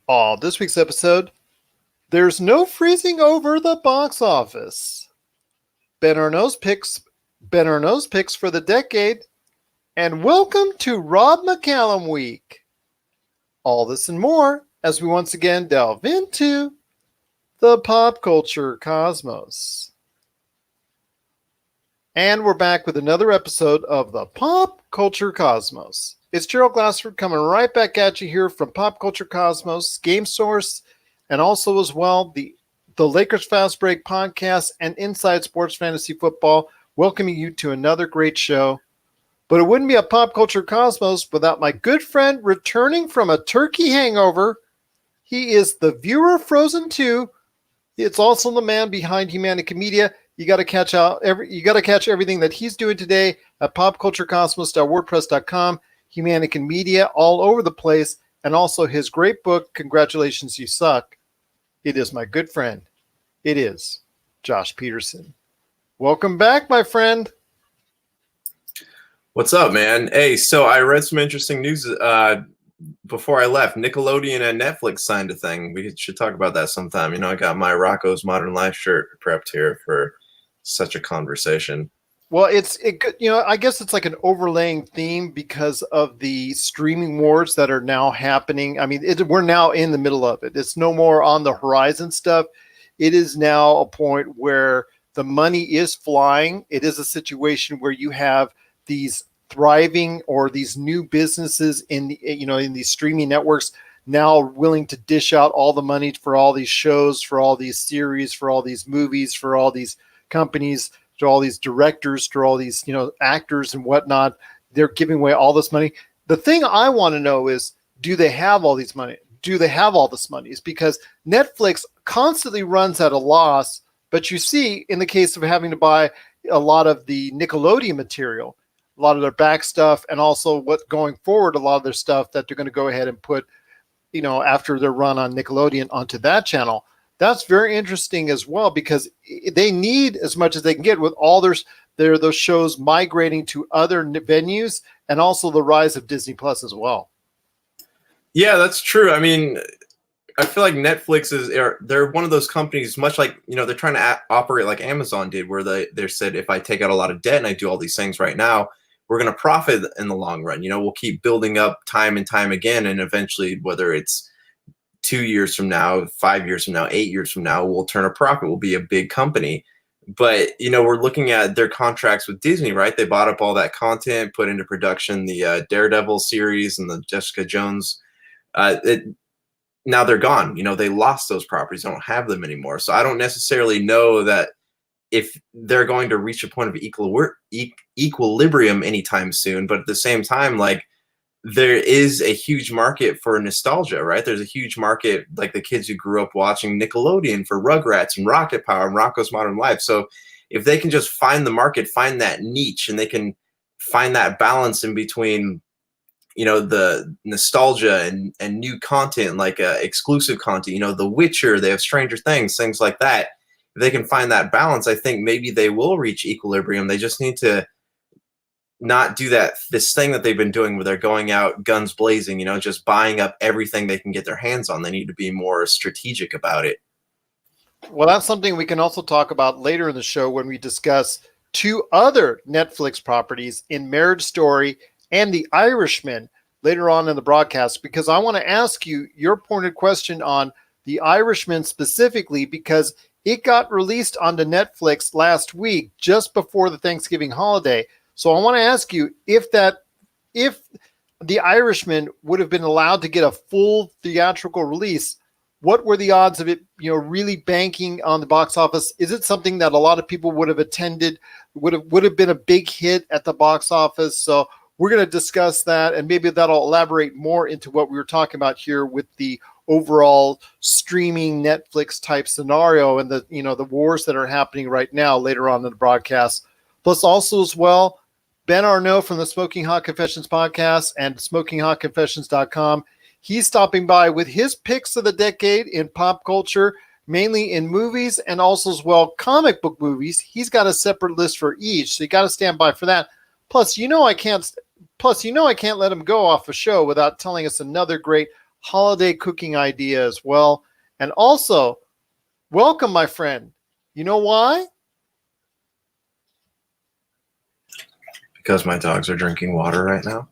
This week's episode, there's no freezing over the box office. Ben Arnault's picks for the decade, and welcome to Rob McCallum Week. All this and more as we once again delve into the pop culture cosmos. And we're back with another episode of the Pop Culture Cosmos. It's Gerald Glassford coming right back at you here from Pop Culture Cosmos, Game Source, and also as well the Lakers Fast Break podcast and Inside Sports Fantasy Football, welcoming you to another great show. But it wouldn't be a Pop Culture Cosmos without my good friend returning from a turkey hangover. He is the viewer of Frozen 2. It's also the man behind Humanica Media. You got to catch everything that he's doing today at popculturecosmos.wordpress.com, Humanica Media, all over the place, and also his great book, Congratulations, You Suck. It is my good friend. It is Josh Peterson. Welcome back, my friend. What's up, man? Hey, so I read some interesting news before I left. Nickelodeon and Netflix signed a thing. We should talk about that sometime. You know, I got my Rocco's Modern Life shirt prepped here for such a conversation. Well, I guess it's like an overlaying theme because of the streaming wars that are now happening. I mean, we're now in the middle of it. It's no more on the horizon stuff. It is now a point where the money is flying. It is a situation where you have these thriving or these new businesses in these streaming networks now willing to dish out all the money for all these shows, for all these series, for all these movies, for all these companies, to all these directors, to all these actors and whatnot. They're giving away all this money. The thing I want to know is, do they have all these money? Do they have all this money? It's because Netflix constantly runs at a loss, but you see in the case of having to buy a lot of the Nickelodeon material, a lot of their back stuff, and also what going forward, a lot of their stuff that they're going to go ahead and put, after their run on Nickelodeon onto that channel. That's very interesting as well, because they need as much as they can get with all those shows migrating to other venues, and also the rise of Disney Plus as well. Yeah, that's true. I mean, I feel like Netflix they're one of those companies, much like, they're trying to operate like Amazon did, where they said, if I take out a lot of debt and I do all these things right now, we're going to profit in the long run. We'll keep building up time and time again. And eventually, whether it's 2 years from now, 5 years from now, 8 years from now, we'll turn a profit. We'll be a big company. But, we're looking at their contracts with Disney, right? They bought up all that content, put into production the Daredevil series and the Jessica Jones. Now they're gone. They lost those properties. They don't have them anymore. So I don't necessarily know that if they're going to reach a point of equilibrium anytime soon. But at the same time, like, there is a huge market for nostalgia, right? There's a huge market, like the kids who grew up watching Nickelodeon, for Rugrats and Rocket Power and Rocko's Modern Life. So if they can just find the market, find that niche, and they can find that balance in between, the nostalgia and new content, like exclusive content, The Witcher, they have Stranger Things, things like that. If they can find that balance, I think maybe they will reach equilibrium. They just need to not do this thing that they've been doing where they're going out guns blazing, just buying up everything they can get their hands on. They need to be more strategic about it. Well, that's something we can also talk about later in the show when we discuss two other Netflix properties in Marriage Story and The Irishman later on in the broadcast, because I want to ask you your pointed question on The Irishman specifically, because it got released onto Netflix last week, just before the Thanksgiving holiday. So I want to ask you if The Irishman would have been allowed to get a full theatrical release, what were the odds of it, really banking on the box office? Is it something that a lot of people would have attended, would have been a big hit at the box office? So we're going to discuss that, and maybe that'll elaborate more into what we were talking about here with the overall streaming Netflix type scenario and the wars that are happening right now later on in the broadcast. Plus also as well, Ben Arnault from the Smoking Hot Confessions podcast and SmokingHotConfessions.com. He's stopping by with his picks of the decade in pop culture, mainly in movies and also as well comic book movies. He's got a separate list for each, so you got to stand by for that. Plus, I can't let him go off a show without telling us another great holiday cooking idea as well. And also, welcome, my friend. You know why? Because my dogs are drinking water right now.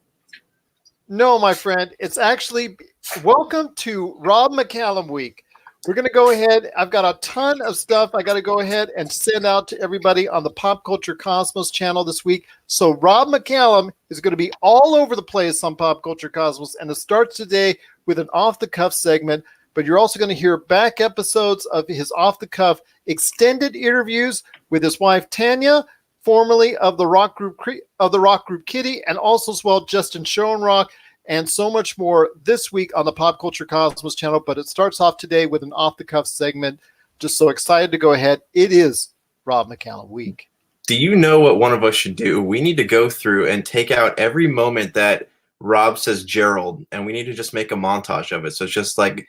No, my friend. It's actually welcome to Rob McCallum Week. We're going to go ahead. I've got a ton of stuff I got to go ahead and send out to everybody on the Pop Culture Cosmos channel this week. So Rob McCallum is going to be all over the place on Pop Culture Cosmos, and it starts today with an off-the-cuff segment, but you're also going to hear back episodes of his off-the-cuff extended interviews with his wife, Tanya, formerly of the rock group Kitty, and also as well Justin Schoenrock, and so much more this week on the Pop Culture Cosmos channel. But it starts off today with an off-the-cuff segment. Just so excited to go ahead. It is Rob McCallum Week. Do you know what one of us should do? We need to go through and take out every moment that Rob says Gerald, and we need to just make a montage of it. So it's just like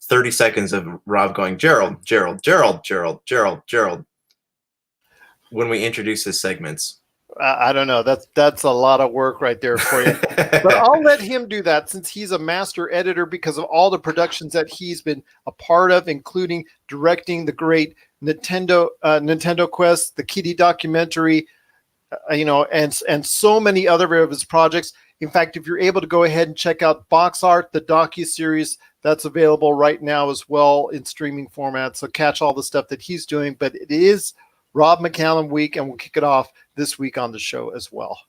30 seconds of Rob going, Gerald, Gerald, Gerald, Gerald, Gerald, Gerald, when we introduce his segments. I don't know. That's a lot of work right there for you. But I'll let him do that since he's a master editor because of all the productions that he's been a part of, including directing the great Nintendo Quest, the Kitty documentary, and so many other of his projects. In fact, if you're able to go ahead and check out Box Art, the docuseries, that's available right now as well in streaming format. So catch all the stuff that he's doing. But it is Rob McCallum Week, and we'll kick it off this week on the show as well.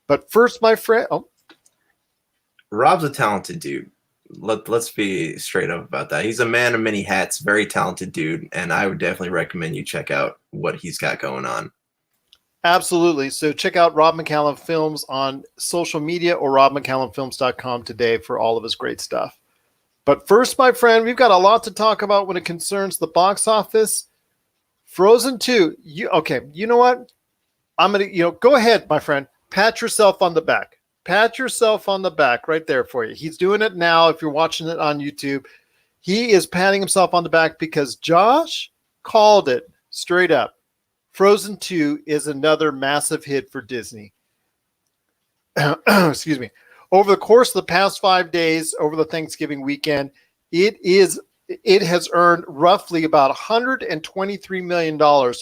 But first, my friend... Rob's a talented dude. Let's be straight up about that. He's a man of many hats, very talented dude, and I would definitely recommend you check out what he's got going on. Absolutely. So check out Rob McCallum Films on social media or robmccallumfilms.com today for all of his great stuff. But first, my friend, we've got a lot to talk about when it concerns the box office. Frozen 2. You know what? I'm going to, go ahead, my friend. Pat yourself on the back. Pat yourself on the back right there for you. He's doing it now. If you're watching it on YouTube, he is patting himself on the back because Josh called it straight up. Frozen 2 is another massive hit for Disney. Excuse me. Over the course of the past 5 days, over the Thanksgiving weekend, it has earned roughly about $123 million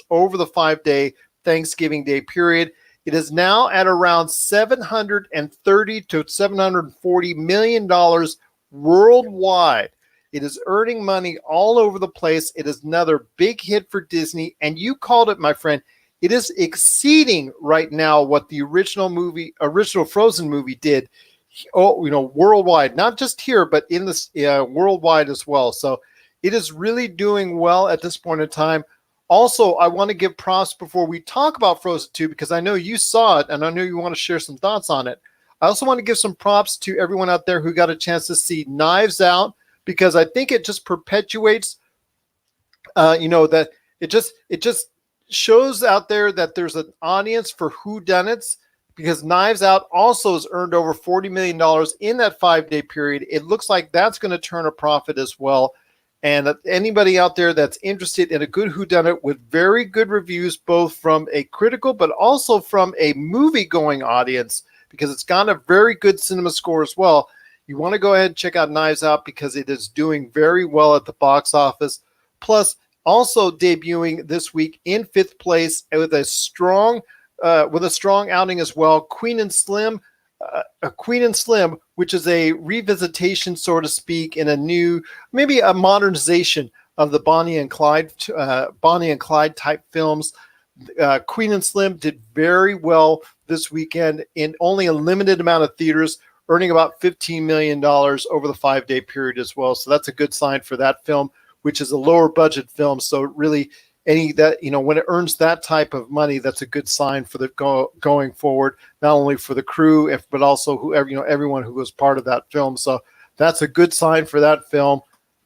over the 5-day Thanksgiving Day period. It is now at around $730 to $740 million worldwide. It is earning money all over the place. It is another big hit for Disney. And you called it, my friend. It is exceeding right now what the original Frozen movie did, worldwide, not just here, but in this worldwide as well. So it is really doing well at this point in time. Also, I want to give props before we talk about Frozen 2 because I know you saw it and I know you want to share some thoughts on it. I also want to give some props to everyone out there who got a chance to see Knives Out because I think it just perpetuates, that it just shows out there that there's an audience for whodunits because Knives Out also has earned over $40 million in that 5-day period. It looks like that's going to turn a profit as well. And anybody out there that's interested in a good whodunit with very good reviews, both from a critical but also from a movie-going audience, because it's got a very good cinema score as well, you want to go ahead and check out Knives Out because it is doing very well at the box office. Plus, also debuting this week in 5th place with a strong outing as well, Queen and Slim, which is a revisitation, so to speak, in a new, maybe a modernization of the Bonnie and Clyde type films. Queen and Slim did very well this weekend in only a limited amount of theaters, earning about $15 million over the 5-day period as well. So that's a good sign for that film, which is a lower budget film. So really, when it earns that type of money, that's a good sign for the going forward, not only for the crew, but also whoever, everyone who was part of that film. So that's a good sign for that film.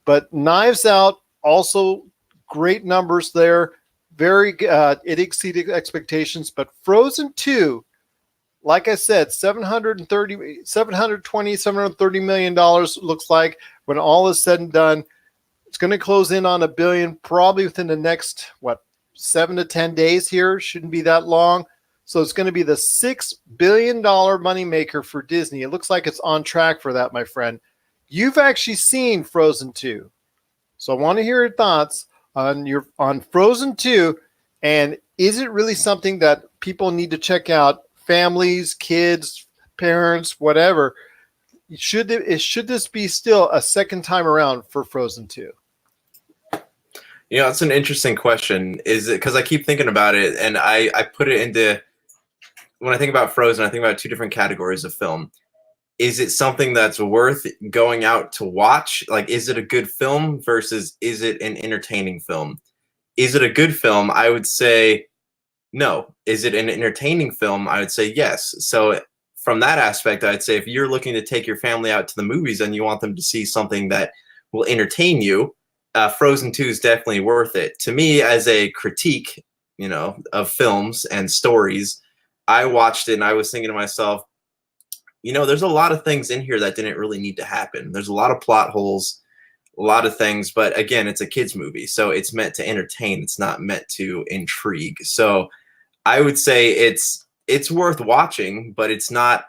But Knives Out, also great numbers there. It exceeded expectations. But Frozen 2, like I said, $730 million looks like when all is said and done. It's going to close in on $1 billion probably within the next, 7 to 10 days here. Shouldn't be that long. So it's going to be the $6 billion moneymaker for Disney. It looks like it's on track for that, my friend. You've actually seen Frozen 2. So I want to hear your thoughts on Frozen 2, and is it really something that people need to check out? Families, kids, parents, whatever. Should this be still a second time around for Frozen 2? You know, it's an interesting question. Is it because I keep thinking about it, and I put it into, when I think about Frozen, I think about two different categories of film. Is it something that's worth going out to watch? Like, is it a good film versus is it an entertaining film? Is it a good film? I would say no. Is it an entertaining film? I would say yes. So from that aspect, I'd say if you're looking to take your family out to the movies and you want them to see something that will entertain you, Frozen 2 is definitely worth it. To me, as a critique, you know, of films and stories, I watched it and I was thinking to myself, you know, there's a lot of things in here that didn't really need to happen. There's a lot of plot holes, a lot of things, but again, it's a kids movie, so it's meant to entertain. It's not meant to intrigue. So I would say it's worth watching, but it's not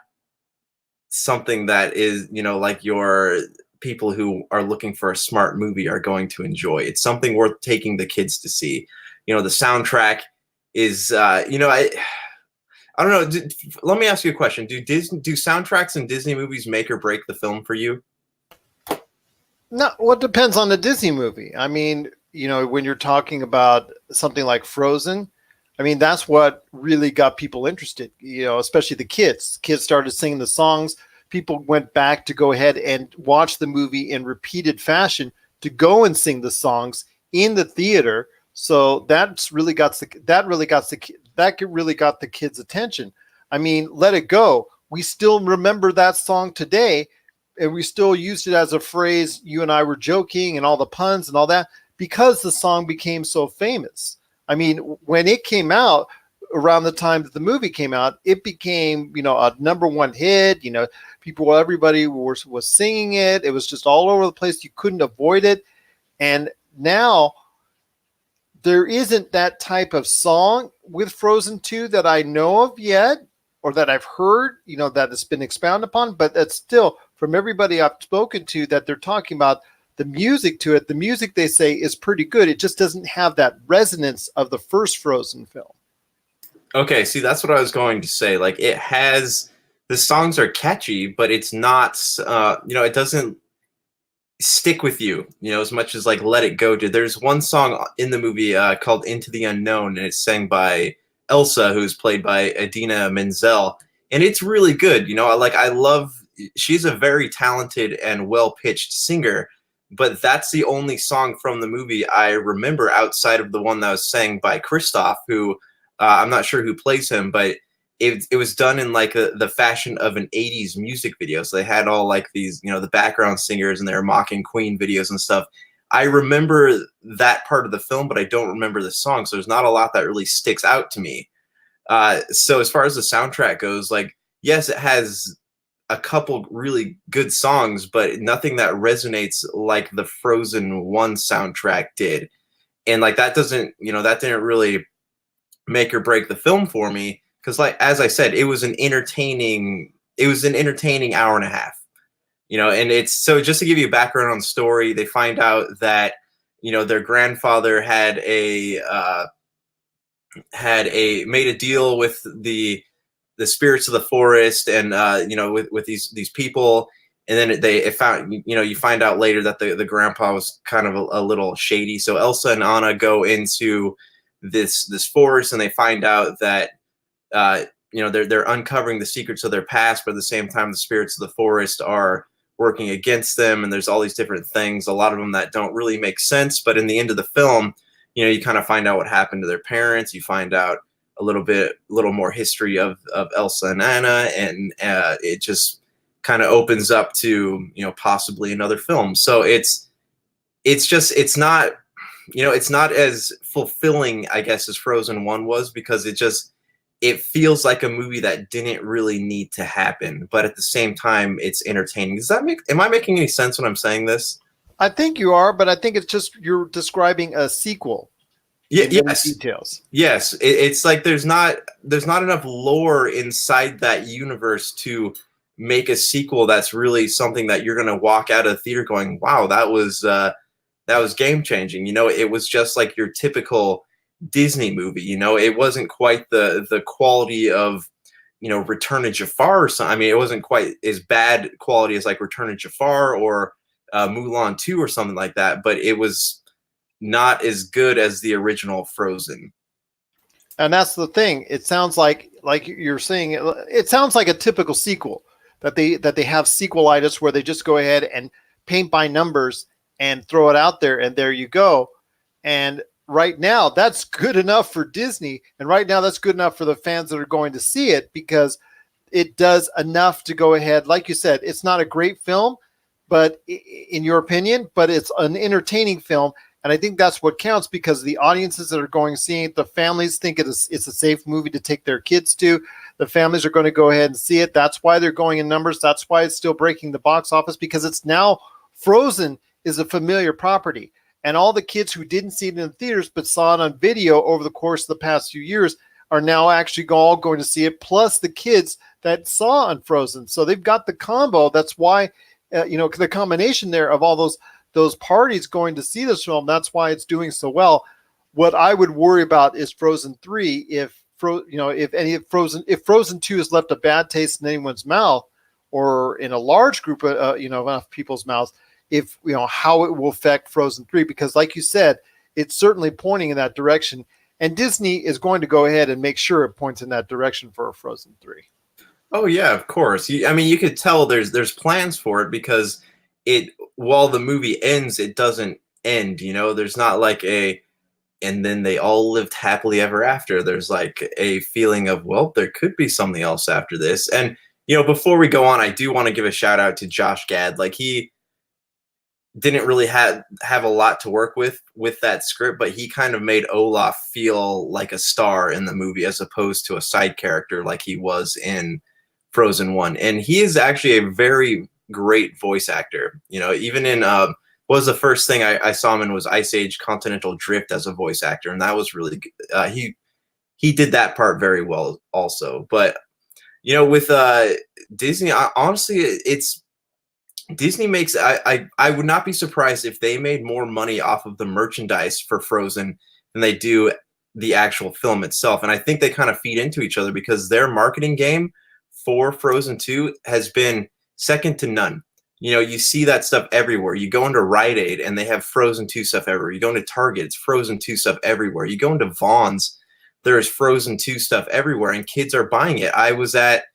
something that is, you know, like your people who are looking for a smart movie are going to enjoy. It's something worth taking the kids to see. You know, the soundtrack is, you know, I don't know. Let me ask you a question. Do soundtracks in Disney movies make or break the film for you? No, well, it depends on the Disney movie. I mean, you know, when you're talking about something like Frozen, I mean, that's what really got people interested, you know, especially the kids. Kids started singing the songs. People went back to go ahead and watch the movie in repeated fashion to go and sing the songs in the theater. So that really got the kids' attention. I mean, Let It Go. We still remember that song today, and we still used it as a phrase. You and I were joking and all the puns and all that because the song became so famous. I mean, when it came out, around the time that the movie came out, it became, you know, a number one hit. You know, everybody was singing it. It was just all over the place. You couldn't avoid it. And now there isn't that type of song with Frozen 2 that I know of yet, or that I've heard, you know, that has been expounded upon, but that's still from everybody I've spoken to that they're talking about the music to it. The music, they say, is pretty good. It just doesn't have that resonance of the first Frozen film. Okay, see, that's what I was going to say. Like, it has, the songs are catchy, but it's not, you know, it doesn't stick with you, you know, as much as like Let It Go did. There's one song in the movie called Into the Unknown, and it's sang by Elsa, who's played by Idina Menzel, and it's really good. You know, like, I love, she's a very talented and well-pitched singer, but that's the only song from the movie I remember outside of the one that was sang by Kristoff, who I'm not sure who plays him, but it was done in like the fashion of an 80s music video. So they had all like these, you know, the background singers, and they were mocking Queen videos and stuff. I remember that part of the film, but I don't remember the song. So there's not a lot that really sticks out to me. So as far as the soundtrack goes, like, yes, it has a couple really good songs, but nothing that resonates like the Frozen 1 soundtrack did. And like, that doesn't, you know, that didn't really make or break the film for me. Because, like, as I said, it was an entertaining hour and a half, you know. And it's, so just to give you a background on the story, they find out that, you know, their grandfather had made a deal with the spirits of the forest, and you know, with these people, and then it found, you know, you find out later that the grandpa was kind of a little shady. So Elsa and Anna go into this forest, and they find out that you know, they're uncovering the secrets of their past, but at the same time, the spirits of the forest are working against them, and there's all these different things, a lot of them that don't really make sense. But in the end of the film, you know, you kind of find out what happened to their parents. You find out a little more history of Elsa and Anna, and it just kind of opens up to, you know, possibly another film. So it's not, you know, it's not as fulfilling, I guess, as Frozen 1 was, because it feels like a movie that didn't really need to happen, but at the same time, it's entertaining. Am I making any sense when I'm saying this? I think you are, but I think it's just you're describing a sequel. Yeah, yes. Details. Yes, it's like there's not enough lore inside that universe to make a sequel that's really something that you're going to walk out of the theater going, wow, that was game changing. You know, it was just like your typical Disney movie. You know, it wasn't quite the quality of, you know, Return of Jafar or something. I mean, it wasn't quite as bad quality as like Return of Jafar or Mulan 2 or something like that, but it was not as good as the original Frozen. And that's the thing. It sounds like you're saying, it sounds like a typical sequel that they have sequelitis where they just go ahead and paint by numbers and throw it out there, and there you go. And right now, that's good enough for Disney, and right now that's good enough for the fans that are going to see it, because it does enough to go ahead. Like you said, it's not a great film, but in your opinion, but it's an entertaining film. And I think that's what counts, because the audiences that are going seeing it, the families think it's a safe movie to take their kids to. The families are going to go ahead and see it. That's why they're going in numbers. That's why it's still breaking the box office, because it's now Frozen is a familiar property. And all the kids who didn't see it in the theaters but saw it on video over the course of the past few years are now actually all going to see it, plus the kids that saw on Frozen. So they've got the combo. That's why, the combination there of all those parties going to see this film, that's why it's doing so well. What I would worry about is Frozen 3. If Frozen 2 has left a bad taste in anyone's mouth, or in a large group of people's mouths, how it will affect Frozen 3, because like you said, it's certainly pointing in that direction, and Disney is going to go ahead and make sure it points in that direction for Frozen 3. Oh yeah, of course. I mean, you could tell there's plans for it, because while the movie ends, it doesn't end. You know, there's not like and then they all lived happily ever after. There's like a feeling of, well, there could be something else after this. And before we go on, I do want to give a shout out to Josh Gad. Like, he didn't really have a lot to work with that script, but he kind of made Olaf feel like a star in the movie, as opposed to a side character like he was in Frozen 1. And he is actually a very great voice actor. Even in what was the first thing I saw him in was Ice Age Continental Drift as a voice actor, and that was really good. He did that part very well also. But with Disney, honestly, it's Disney makes I would not be surprised if they made more money off of the merchandise for Frozen than they do the actual film itself. And I think they kind of feed into each other, because their marketing game for Frozen 2 has been second to none. You see that stuff everywhere. You go into Rite Aid and they have Frozen 2 stuff everywhere. You go into Target, it's Frozen 2 stuff everywhere. You go into Vaughn's, there's Frozen 2 stuff everywhere, and kids are buying it. I was at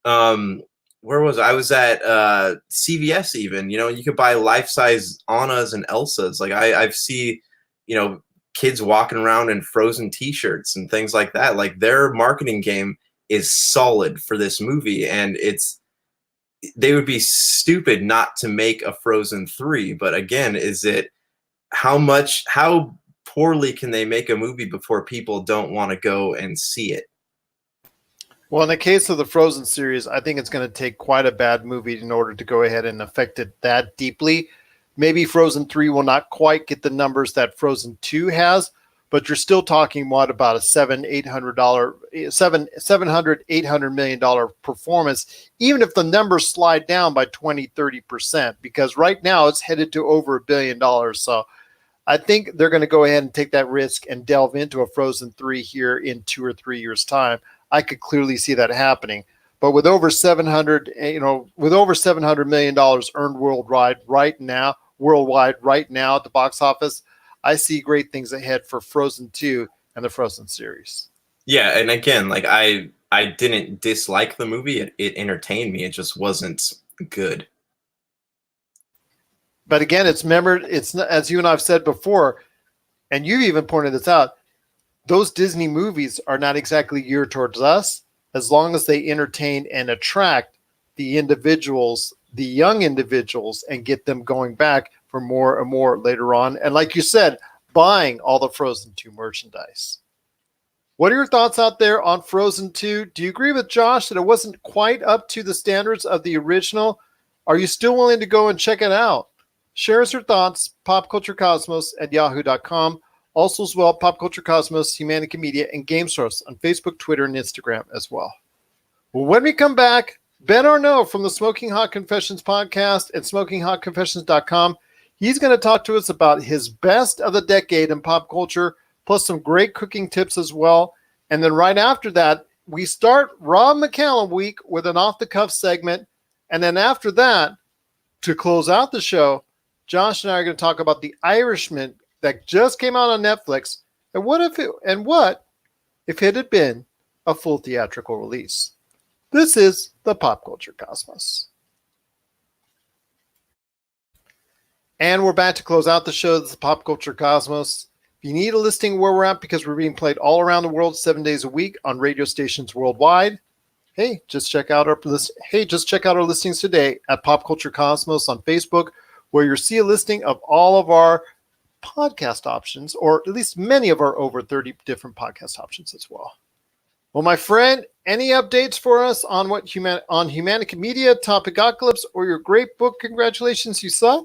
where was I? I was at CVS even. You could buy life-size Annas and Elsas. Like I've seen, kids walking around in Frozen t-shirts and things like that. Like, their marketing game is solid for this movie, and they would be stupid not to make a Frozen 3. But again, how poorly can they make a movie before people don't want to go and see it? Well, in the case of the Frozen series, I think it's going to take quite a bad movie in order to go ahead and affect it that deeply. Maybe Frozen 3 will not quite get the numbers that Frozen 2 has, but you're still talking about a $700-800 million performance, even if the numbers slide down by 20-30%, because right now it's headed to over $1 billion. So I think they're going to go ahead and take that risk and delve into a Frozen 3 here in 2 or 3 years' time. I could clearly see that happening. But with over $700 million earned worldwide right now at the box office, I see great things ahead for Frozen 2 and the Frozen series. Yeah, and again, like I didn't dislike the movie. It entertained me. It just wasn't good. But again, it's as you and I've said before, and you even pointed this out, those Disney movies are not exactly geared towards us, as long as they entertain and attract the individuals, the young individuals, and get them going back for more and more later on. And like you said, buying all the Frozen 2 merchandise. What are your thoughts out there on Frozen 2? Do you agree with Josh that it wasn't quite up to the standards of the original? Are you still willing to go and check it out? Share us your thoughts, popculturecosmos@yahoo.com. Also as well, Pop Culture Cosmos, Humanity Media, and Game Source on Facebook, Twitter, and Instagram as well. Well, when we come back, Ben Arnault from the Smoking Hot Confessions podcast and SmokingHotConfessions.com. He's going to talk to us about his best of the decade in pop culture, plus some great cooking tips as well. And then right after that, we start Rob McCallum week with an off-the-cuff segment. And then after that, to close out the show, Josh and I are going to talk about The Irishman that just came out on Netflix. And what if it had been a full theatrical release? This is the Pop Culture Cosmos. And we're back to close out the show. This is the Pop Culture Cosmos. If you need a listing where we're at, because we're being played all around the world 7 days a week on radio stations worldwide, just check out our listings today at Pop Culture Cosmos on Facebook, where you'll see a listing of all of our podcast options, or at least many of our over 30 different podcast options as well. Well, my friend, any updates for us on on Humanica Media, Topicocalypse, or your great book, Congratulations, You Suck?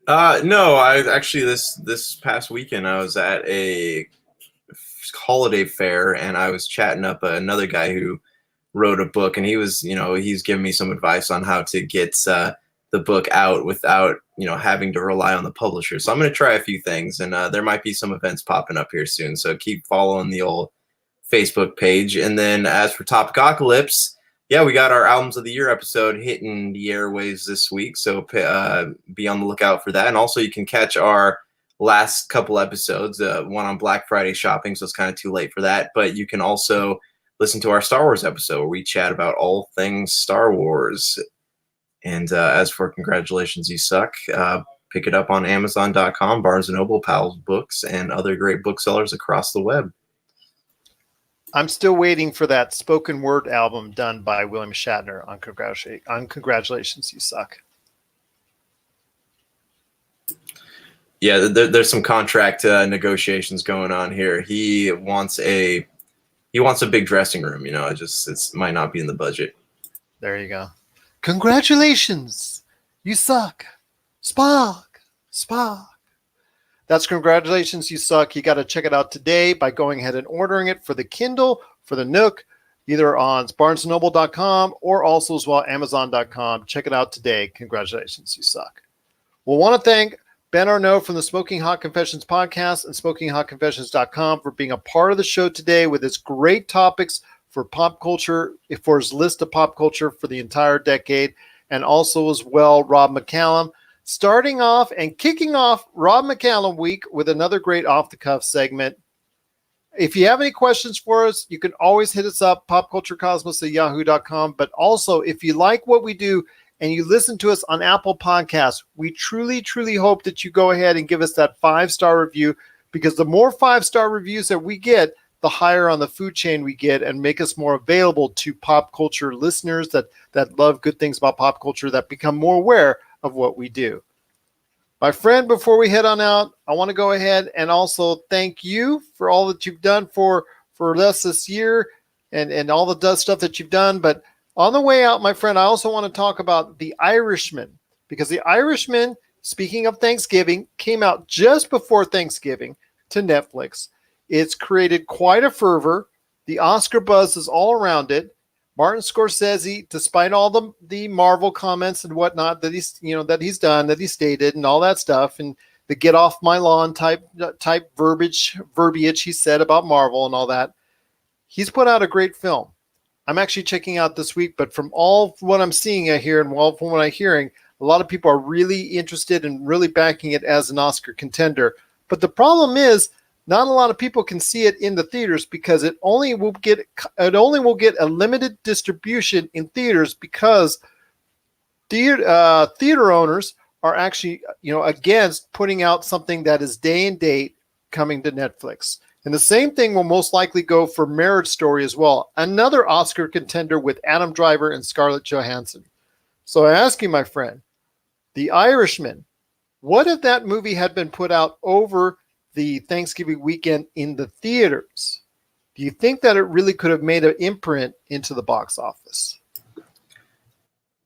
No, I actually this past weekend I was at a holiday fair and I was chatting up another guy who wrote a book, and he's giving me some advice on how to get the book out without having to rely on the publisher. So I'm going to try a few things, and there might be some events popping up here soon. So keep following the old Facebook page. And then as for Topicocalypse, yeah, we got our Albums of the Year episode hitting the airwaves this week. So be on the lookout for that. And also you can catch our last couple episodes, one on Black Friday shopping. So it's kind of too late for that. But you can also listen to our Star Wars episode where we chat about all things Star Wars. And as for Congratulations, You Suck, pick it up on Amazon.com, Barnes & Noble, Powell's Books, and other great booksellers across the web. I'm still waiting for that spoken word album done by William Shatner on Congratulations, You Suck. Yeah, there's some contract negotiations going on here. He wants a big dressing room. It might not be in the budget. There you go. Congratulations, you suck. Spock. That's Congratulations, You Suck. You got to check it out today by going ahead and ordering it for the Kindle, for the Nook, either on BarnesandNoble.com or also as well Amazon.com. Check it out today. Congratulations, You Suck. We'll want to thank Ben Arnault from the Smoking Hot Confessions podcast and SmokingHotConfessions.com for being a part of the show today with his great topics for pop culture, for his list of pop culture for the entire decade, and also as well Rob McCallum. Starting off and kicking off Rob McCallum week with another great off-the-cuff segment. If you have any questions for us, you can always hit us up, popculturecosmos@yahoo.com. But also, if you like what we do and you listen to us on Apple Podcasts, we truly, truly hope that you go ahead and give us that 5-star review, because the more 5-star reviews that we get, the higher on the food chain we get, and make us more available to pop culture listeners that love good things about pop culture, that become more aware of what we do. My friend, before we head on out, I want to go ahead and also thank you for all that you've done for us this year and all the stuff that you've done. But on the way out, my friend, I also want to talk about The Irishman, because The Irishman, speaking of Thanksgiving, came out just before Thanksgiving to Netflix. It's created quite a fervor. The Oscar buzz is all around it. Martin Scorsese, despite all the Marvel comments and whatnot that he stated and all that stuff, and the get off my lawn type verbiage he said about Marvel and all that, he's put out a great film. I'm actually checking out this week, but from all what I'm seeing here and from what I'm hearing, a lot of people are really interested and really backing it as an Oscar contender. But the problem is, not a lot of people can see it in the theaters, because it only will get a limited distribution in theaters, because theater owners are actually against putting out something that is day and date coming to Netflix. And the same thing will most likely go for Marriage Story as well, another Oscar contender with Adam Driver and Scarlett Johansson. So I ask you, my friend, The Irishman, what if that movie had been put out over the Thanksgiving weekend in the theaters? Do you think that it really could have made an imprint into the box office?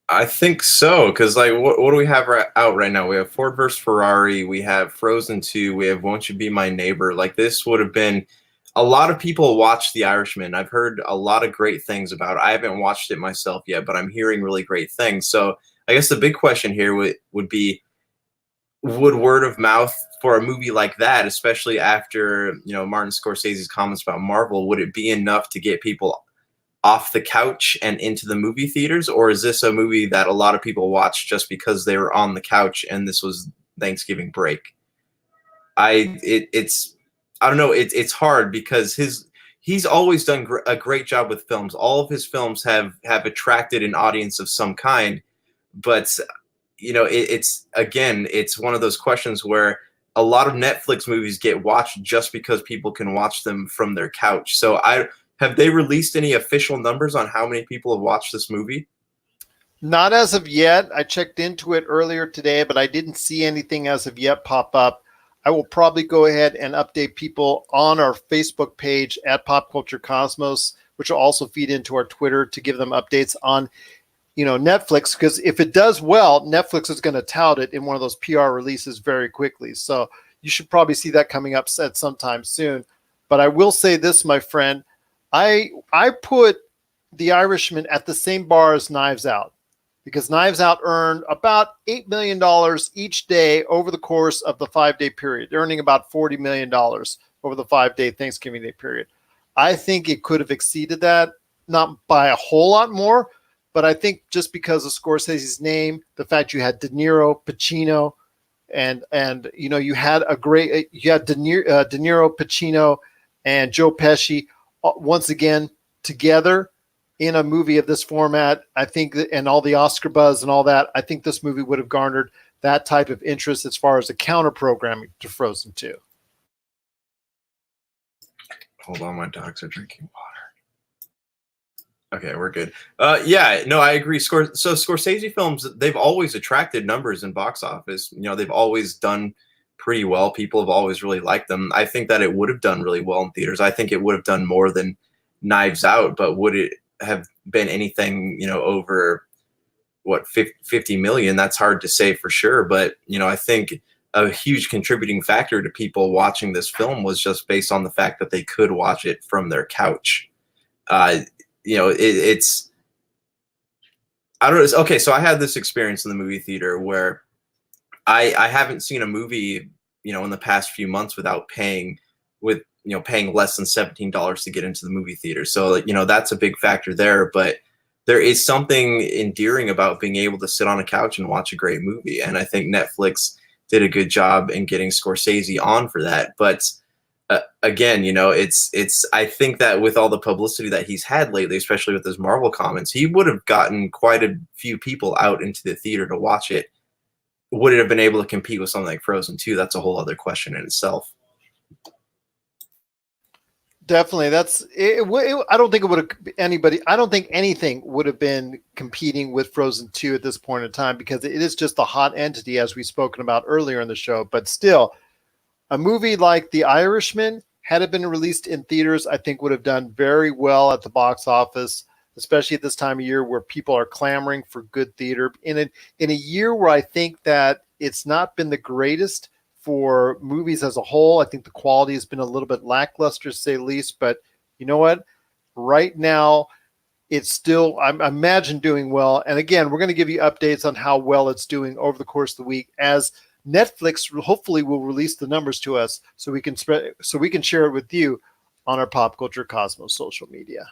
I think so, because what do we have out right now? We have Ford vs. Ferrari, we have Frozen 2, we have Won't You Be My Neighbor. This would have been a lot of people watch The Irishman. I've heard a lot of great things about it. I haven't watched it myself yet, but I'm hearing really great things. So I guess the big question here would be, would word of mouth for a movie like that, especially after, you know, Martin Scorsese's comments about Marvel, would it be enough to get people off the couch and into the movie theaters? Or is this a movie that a lot of people watch just because they were on the couch and this was Thanksgiving break? It's I don't know. It's hard because he's always done a great job with films. All of his films have attracted an audience of some kind, but you know, it's again, it's one of those questions where a lot of Netflix movies get watched just because people can watch them from their couch. So have they released any official numbers on how many people have watched this movie? Not as of yet. I checked into it earlier today, but I didn't see anything as of yet pop up. I will probably go ahead and update people on our Facebook page at Pop Culture Cosmos, which will also feed into our Twitter to give them updates on, you know, Netflix, because if it does well, Netflix is going to tout it in one of those PR releases very quickly. So you should probably see that coming up at sometime soon. But I will say this, my friend, I put The Irishman at the same bar as Knives Out, because Knives Out earned about $8 million each day over the course of the 5-day period, earning about $40 million over the 5-day Thanksgiving Day period. I think it could have exceeded that, not by a whole lot more, but I think just because of Scorsese's name, the fact you had De Niro, Pacino, and you know, you had De Niro, Pacino, and Joe Pesci once again together in a movie of this format, I think that, and all the Oscar buzz and all that, I think this movie would have garnered that type of interest as far as the counter programming to Frozen 2. Hold on, my dogs are drinking water. Okay, we're good. Yeah, no, I agree. So Scorsese films, they've always attracted numbers in box office. You know, they've always done pretty well. People have always really liked them. I think that it would have done really well in theaters. I think it would have done more than Knives Out, but would it have been anything, you know, over what, 50 million? That's hard to say for sure. But, you know, I think a huge contributing factor to people watching this film was just based on the fact that they could watch it from their couch. You know, it's, I don't know. Okay, so I had this experience in the movie theater where I haven't seen a movie, you know, in the past few months without paying less than $17 to get into the movie theater. So, you know, that's a big factor there. But there is something endearing about being able to sit on a couch and watch a great movie. And I think Netflix did a good job in getting Scorsese on for that. But again, you know, I think that with all the publicity that he's had lately, especially with his Marvel comments, he would have gotten quite a few people out into the theater to watch it. Would it have been able to compete with something like Frozen 2? That's a whole other question in itself. Definitely. I don't think it would have I don't think anything would have been competing with Frozen 2 at this point in time, because it is just a hot entity, as we've spoken about earlier in the show. But still, a movie like The Irishman, had it been released in theaters, I think would have done very well at the box office, especially at this time of year where people are clamoring for good theater. In a year where I think that it's not been the greatest for movies as a whole. I think the quality has been a little bit lackluster, to say the least. But you know what? Right now, it's still, I imagine, doing well. And again, we're going to give you updates on how well it's doing over the course of the week, as Netflix hopefully will release the numbers to us so we can share it with you on our Pop Culture Cosmos social media.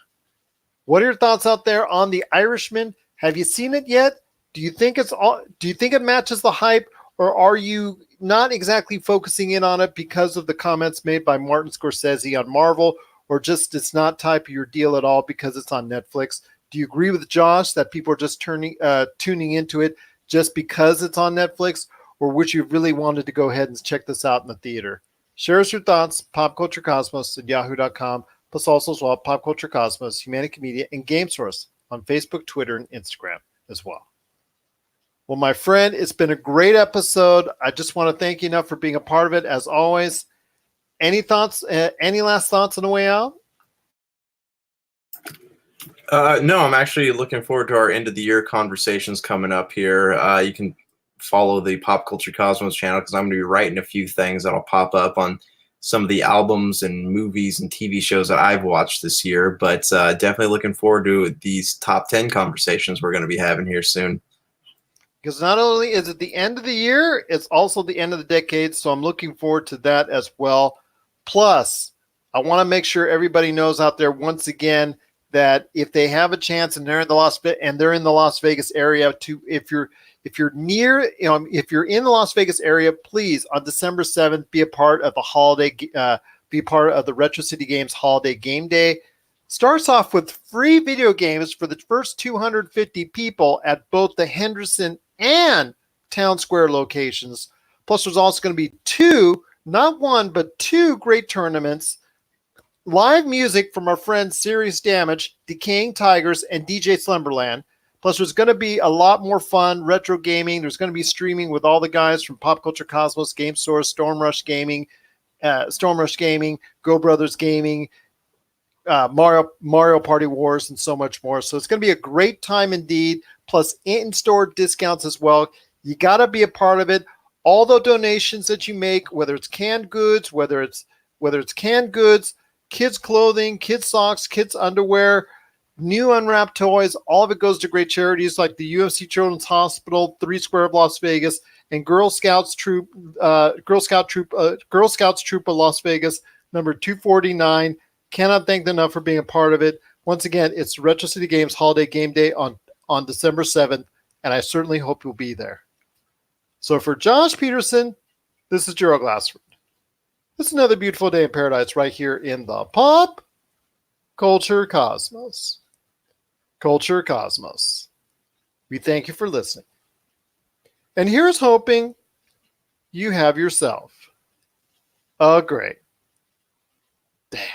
What are your thoughts out there on The Irishman? Have you seen it yet? Do you think it matches the hype, or are you not exactly focusing in on it because of the comments made by Martin Scorsese on Marvel, or just it's not type of your deal at all because it's on Netflix? Do you agree with Josh that people are just tuning into it just because it's on Netflix, or would you really wanted to go ahead and check this out in the theater? Share us your thoughts, popculturecosmos@yahoo.com, plus also as well Pop Culture Cosmos, Humanica Media, and Game Source on Facebook, Twitter, and Instagram as well. Well, my friend, it's been a great episode. I just want to thank you enough for being a part of it, as always. Any thoughts? Any last thoughts on the way out? No, I'm actually looking forward to our end of the year conversations coming up here. You can follow the Pop Culture Cosmos channel, because I'm going to be writing a few things that'll pop up on some of the albums and movies and TV shows that I've watched this year. But definitely looking forward to these top 10 conversations we're going to be having here soon. Because not only is it the end of the year, it's also the end of the decade. So I'm looking forward to that as well. Plus, I want to make sure everybody knows out there once again that if they have a chance and they're in the Las Vegas area, if you're near, if you're in the Las Vegas area, please on December 7th be a part of the Retro City Games Holiday Game Day. Starts off with free video games for the first 250 people at both the Henderson and Town Square locations. Plus, there's also going to be not one, but two great tournaments. Live music from our friends Serious Damage, Decaying Tigers, and DJ Slumberland. Plus, there's going to be a lot more fun retro gaming. There's going to be streaming with all the guys from Pop Culture Cosmos, Game Source, Storm Rush Gaming, Go Brothers Gaming, Mario Party Wars, and so much more. So it's going to be a great time indeed. Plus, in-store discounts as well. You got to be a part of it. All the donations that you make, whether it's canned goods, kids clothing, kids socks, kids underwear, new unwrapped toys, all of it goes to great charities like the UFC Children's Hospital, 3 Square of Las Vegas, and Girl Scouts Troop of Las Vegas, number 249. Cannot thank them enough for being a part of it. Once again, it's Retro City Games Holiday Game Day on December 7th, and I certainly hope you'll be there. So for Josh Peterson, this is Gerald Glassford. It's another beautiful day in paradise right here in the Pop Culture Cosmos. Culture Cosmos. We thank you for listening. And here's hoping you have yourself a great day.